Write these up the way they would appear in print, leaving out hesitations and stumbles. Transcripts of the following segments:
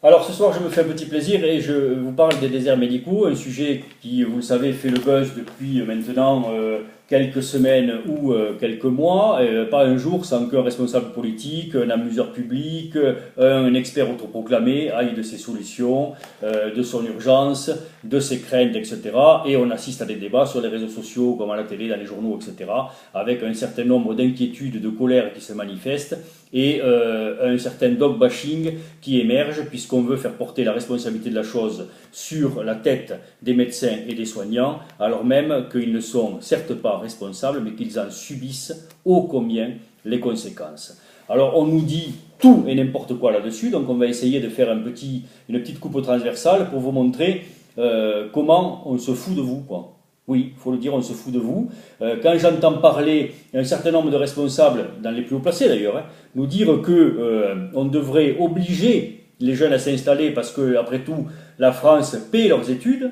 Alors ce soir, je me fais un petit plaisir et je vous parle des déserts médicaux, un sujet qui, vous le savez, fait le buzz depuis maintenant quelques semaines ou quelques mois, pas un jour sans qu'un responsable politique, un amuseur public, un expert autoproclamé aille de ses solutions, de son urgence, de ses craintes, etc. Et on assiste à des débats sur les réseaux sociaux, comme à la télé, dans les journaux, etc., avec un certain nombre d'inquiétudes, de colère qui se manifestent et un certain dog bashing qui émerge, puisqu'on veut faire porter la responsabilité de la chose sur la tête des médecins et des soignants, alors même qu'ils ne sont certes pas responsables, mais qu'ils en subissent ô combien les conséquences. Alors on nous dit tout et n'importe quoi là-dessus, donc on va essayer de faire une petite coupe transversale pour vous montrer comment on se fout de vous, quoi. Oui, il faut le dire, on se fout de vous. Quand j'entends parler un certain nombre de responsables, dans les plus haut placés d'ailleurs, nous dire qu'on devrait obliger les jeunes à s'installer parce que, après tout, la France paie leurs études,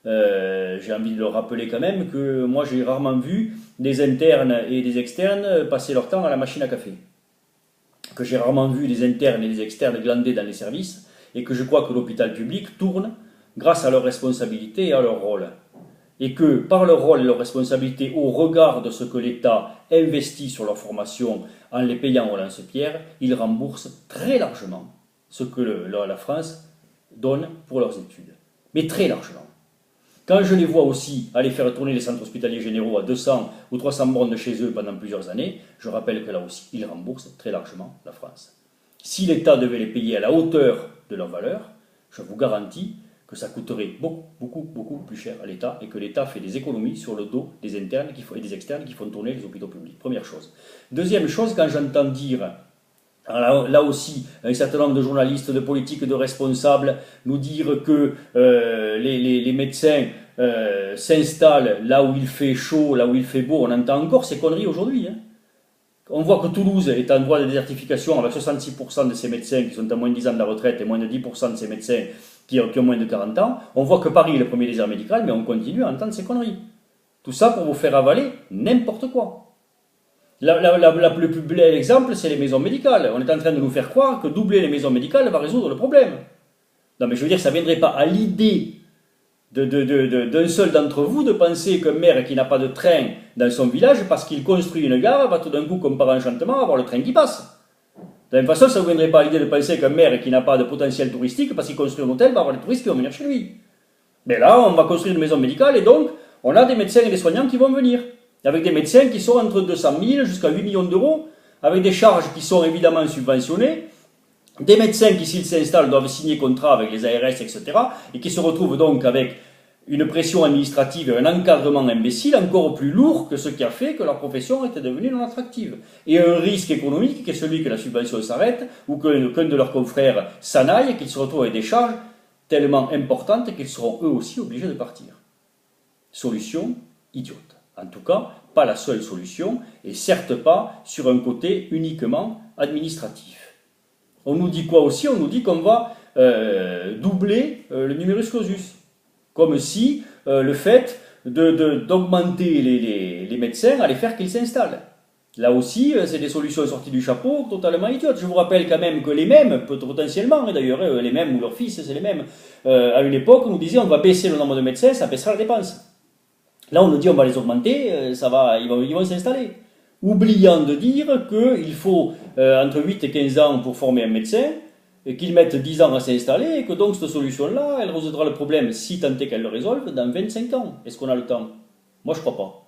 j'ai envie de leur rappeler quand même que moi j'ai rarement vu des internes et des externes passer leur temps à la machine à café. Que j'ai rarement vu des internes et des externes glander dans les services, et que je crois que l'hôpital public tourne grâce à leur responsabilité et à leur rôle. Et que par leur rôle et leur responsabilité au regard de ce que l'État investit sur leur formation en les payant au lance-pierre, ils remboursent très largement ce que la France donne pour leurs études. Mais très largement. Quand je les vois aussi aller faire tourner les centres hospitaliers généraux à 200 ou 300 bornes de chez eux pendant plusieurs années, je rappelle que là aussi, ils remboursent très largement la France. Si l'État devait les payer à la hauteur de leur valeur, je vous garantis que ça coûterait beaucoup plus cher à l'État et que l'État fait des économies sur le dos des internes et des externes qui font tourner les hôpitaux publics. Première chose. Deuxième chose, quand j'entends dire, là aussi, un certain nombre de journalistes, de politiques, de responsables nous dire que les médecins s'installent là où il fait chaud, là où il fait beau, on entend encore ces conneries aujourd'hui. On voit que Toulouse est en voie de désertification avec 66% de ses médecins qui sont à moins de 10 ans de la retraite et moins de 10% de ses médecins qui ont moins de 40 ans. On voit que Paris est le premier désert médical, mais on continue à entendre ces conneries. Tout ça pour vous faire avaler n'importe quoi. Le plus bel exemple, c'est les maisons médicales. On est en train de nous faire croire que doubler les maisons médicales va résoudre le problème. Non, mais je veux dire, ça ne viendrait pas à l'idée d'un seul d'entre vous de penser qu'un maire qui n'a pas de train dans son village, parce qu'il construit une gare, va tout d'un coup, comme par enchantement, avoir le train qui passe. De la même façon, ça ne vous viendrait pas à l'idée de penser qu'un maire qui n'a pas de potentiel touristique, parce qu'il construit un hôtel, va avoir des touristes qui vont venir chez lui. Mais là, on va construire une maison médicale et donc, on a des médecins et des soignants qui vont venir. Avec des médecins qui sont entre 200 000 jusqu'à 8 millions d'euros, avec des charges qui sont évidemment subventionnées, des médecins qui, s'ils s'installent, doivent signer contrat avec les ARS, etc., et qui se retrouvent donc avec une pression administrative et un encadrement imbécile encore plus lourd que ce qui a fait que leur profession était devenue non attractive. Et un risque économique qui est celui que la subvention s'arrête ou qu'un de leurs confrères s'en aille et qu'ils se retrouvent avec des charges tellement importantes qu'ils seront eux aussi obligés de partir. Solution idiote. En tout cas, pas la seule solution et certes pas sur un côté uniquement administratif. On nous dit quoi aussi? On nous dit qu'on va doubler le numerus clausus. Comme si le fait d'augmenter les médecins allait faire qu'ils s'installent. Là aussi, c'est des solutions sorties du chapeau totalement idiotes. Je vous rappelle quand même que les mêmes, potentiellement, et d'ailleurs les mêmes ou leurs fils, c'est les mêmes, à une époque, on nous disait on va baisser le nombre de médecins, ça baissera la dépense. Là, on nous dit on va les augmenter, ils vont s'installer. Oubliant de dire qu'il faut entre 8 et 15 ans pour former un médecin, et qu'ils mettent 10 ans à s'installer, et que donc cette solution-là, elle résoudra le problème, si tant est qu'elle le résolve, dans 25 ans. Est-ce qu'on a le temps? Moi, je crois pas.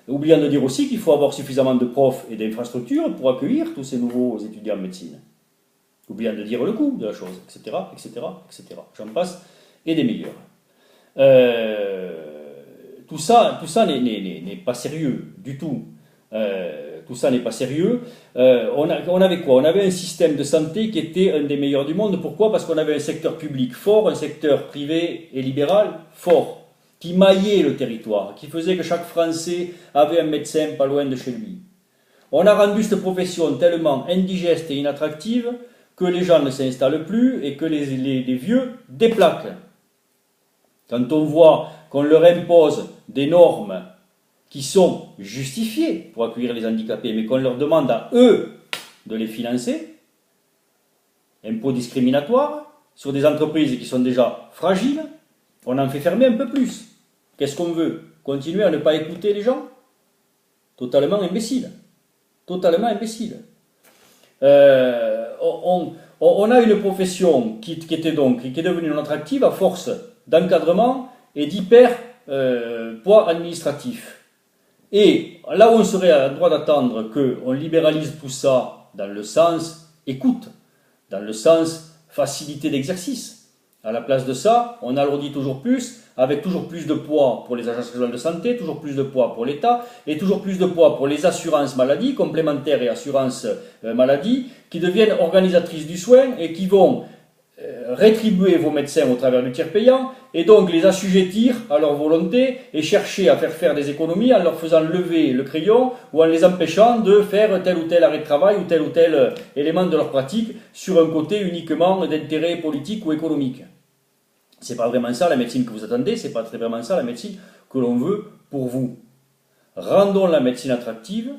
Oubliant de dire aussi qu'il faut avoir suffisamment de profs et d'infrastructures pour accueillir tous ces nouveaux étudiants en médecine. Oubliant de dire le coût de la chose, etc., etc., etc. J'en passe, et des meilleurs. Tout ça n'est pas sérieux du tout. Tout ça n'est pas sérieux. On avait quoi? On avait un système de santé qui était un des meilleurs du monde. Pourquoi? Parce qu'on avait un secteur public fort, un secteur privé et libéral fort, qui maillait le territoire, qui faisait que chaque Français avait un médecin pas loin de chez lui. On a rendu cette profession tellement indigeste et inattractive que les gens ne s'installent plus et que les vieux déplaquent. Quand on voit qu'on leur impose des normes qui sont justifiés pour accueillir les handicapés, mais qu'on leur demande à eux de les financer, impôts discriminatoires, sur des entreprises qui sont déjà fragiles, on en fait fermer un peu plus. Qu'est-ce qu'on veut? Continuer à ne pas écouter les gens? Totalement imbécile. Totalement imbécile. On a une profession qui est devenue non attractive à force d'encadrement et d'hyper poids administratif. Et là où on serait en droit d'attendre qu'on libéralise tout ça dans le sens écoute, dans le sens facilité d'exercice. À la place de ça, on alourdit toujours plus, avec toujours plus de poids pour les agences régionales de santé, toujours plus de poids pour l'État, et toujours plus de poids pour les assurances maladie, complémentaires et assurances maladie, qui deviennent organisatrices du soin et qui vont rétribuer vos médecins au travers du tiers payant, et donc les assujettir à leur volonté et chercher à faire des économies en leur faisant lever le crayon ou en les empêchant de faire tel ou tel arrêt de travail ou tel élément de leur pratique sur un côté uniquement d'intérêt politique ou économique. C'est pas vraiment ça la médecine que vous attendez, c'est pas vraiment ça la médecine que l'on veut pour vous. Rendons la médecine attractive.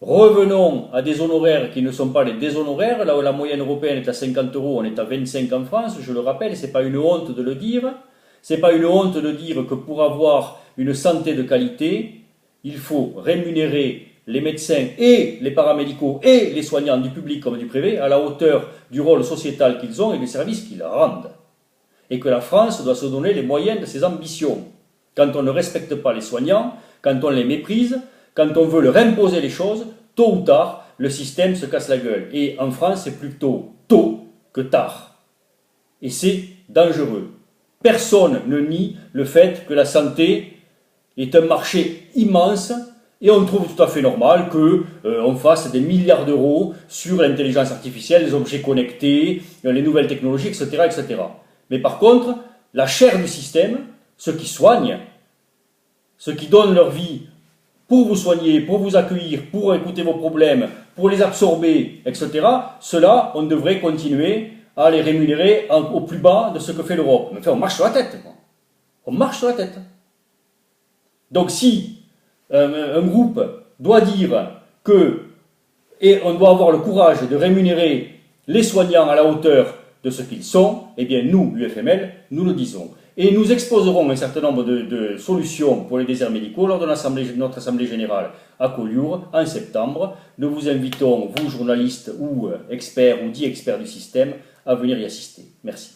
Revenons à des honoraires qui ne sont pas les déshonoraires, là où la moyenne européenne est à 50 €, on est à 25 en France, je le rappelle, c'est pas une honte de le dire. C'est pas une honte de dire que pour avoir une santé de qualité, il faut rémunérer les médecins et les paramédicaux et les soignants du public comme du privé à la hauteur du rôle sociétal qu'ils ont et des services qu'ils rendent. Et que la France doit se donner les moyens de ses ambitions. Quand on ne respecte pas les soignants, quand on les méprise, quand on veut leur imposer les choses, tôt ou tard, le système se casse la gueule. Et en France, c'est plutôt tôt que tard. Et c'est dangereux. Personne ne nie le fait que la santé est un marché immense et on trouve tout à fait normal qu'on fasse des milliards d'euros sur l'intelligence artificielle, les objets connectés, les nouvelles technologies, etc., etc. Mais par contre, la chair du système, ceux qui soignent, ceux qui donnent leur vie pour vous soigner, pour vous accueillir, pour écouter vos problèmes, pour les absorber, etc., ceux-là, on devrait continuer à les rémunérer au plus bas de ce que fait l'Europe. Mais enfin, on marche sur la tête. On marche sur la tête. Donc si un groupe doit dire que, et on doit avoir le courage de rémunérer les soignants à la hauteur de ce qu'ils sont, eh bien nous, l'UFML, nous le disons. Et nous exposerons un certain nombre de solutions pour les déserts médicaux lors de notre Assemblée Générale à Collioure en septembre. Nous vous invitons, vous journalistes ou experts ou dits experts du système, à venir y assister. Merci.